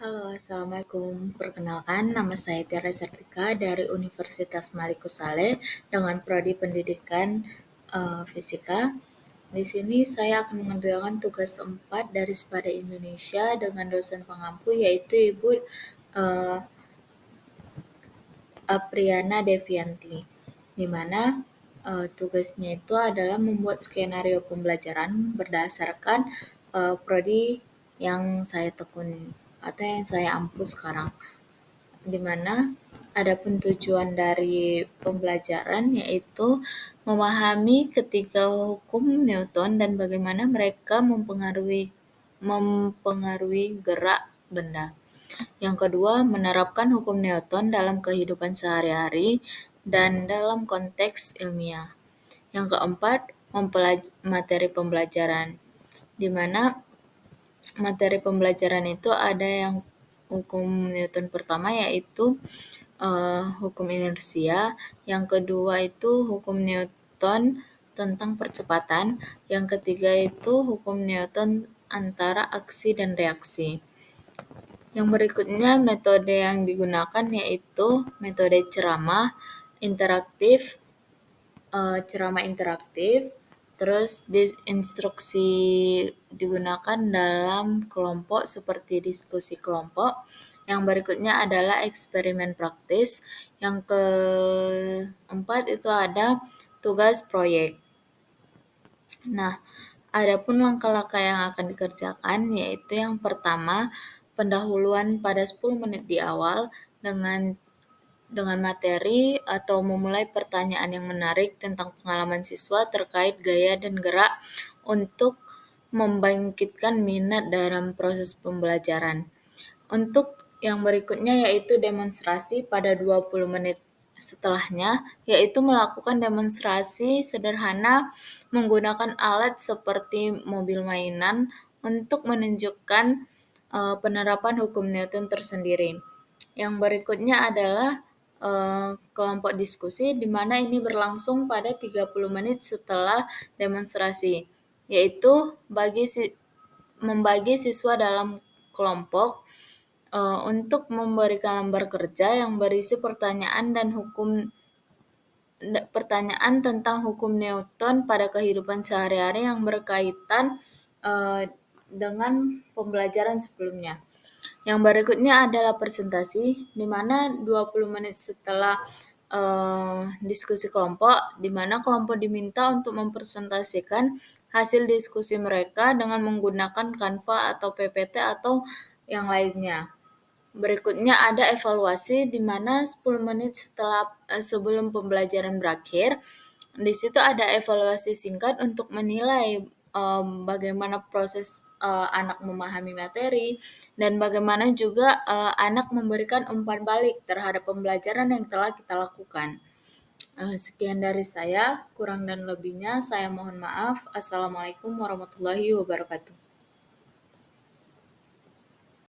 Halo, Assalamualaikum. Perkenalkan, nama saya Tiara Sartika dari Universitas Maliku Saleh dengan prodi Pendidikan Fisika. Di sini saya akan mengerjakan tugas 4 dari SPADA Indonesia dengan dosen pengampu yaitu Ibu eh, Apriana Devianti, di mana tugasnya itu adalah membuat skenario pembelajaran berdasarkan prodi yang saya tekuni atau yang saya ampu sekarang, di mana adapun tujuan dari pembelajaran yaitu memahami ketiga hukum Newton dan bagaimana mereka mempengaruhi gerak benda. Yang kedua, menerapkan hukum Newton dalam kehidupan sehari-hari dan dalam konteks ilmiah. Yang keempat, materi pembelajaran, di mana materi pembelajaran itu ada yang hukum Newton pertama yaitu hukum inersia, yang kedua itu hukum Newton tentang percepatan, yang ketiga itu hukum Newton antara aksi dan reaksi. Yang berikutnya metode yang digunakan yaitu metode ceramah interaktif, terus instruksi digunakan dalam kelompok seperti diskusi kelompok. Yang berikutnya adalah eksperimen praktis. Yang keempat itu ada tugas proyek. Nah, adapun langkah-langkah yang akan dikerjakan yaitu yang pertama, pendahuluan pada 10 menit di awal dengan materi atau memulai pertanyaan yang menarik tentang pengalaman siswa terkait gaya dan gerak untuk membangkitkan minat dalam proses pembelajaran. Untuk yang berikutnya yaitu demonstrasi pada 20 menit setelahnya, yaitu melakukan demonstrasi sederhana menggunakan alat seperti mobil mainan untuk menunjukkan penerapan hukum Newton tersendiri. Yang berikutnya adalah kelompok diskusi di mana ini berlangsung pada 30 menit setelah demonstrasi, yaitu membagi siswa dalam kelompok untuk memberikan lembar kerja yang berisi pertanyaan tentang hukum Newton pada kehidupan sehari-hari yang berkaitan dengan pembelajaran sebelumnya. Yang berikutnya adalah presentasi, di mana 20 menit setelah diskusi kelompok, di mana kelompok diminta untuk mempresentasikan hasil diskusi mereka dengan menggunakan Canva atau PPT atau yang lainnya. Berikutnya ada evaluasi, di mana 10 menit sebelum pembelajaran berakhir. Di situ ada evaluasi singkat untuk menilai bagaimana proses anak memahami materi dan bagaimana juga anak memberikan umpan balik terhadap pembelajaran yang telah kita lakukan. Sekian dari saya, kurang dan lebihnya saya mohon maaf. Assalamualaikum warahmatullahi wabarakatuh.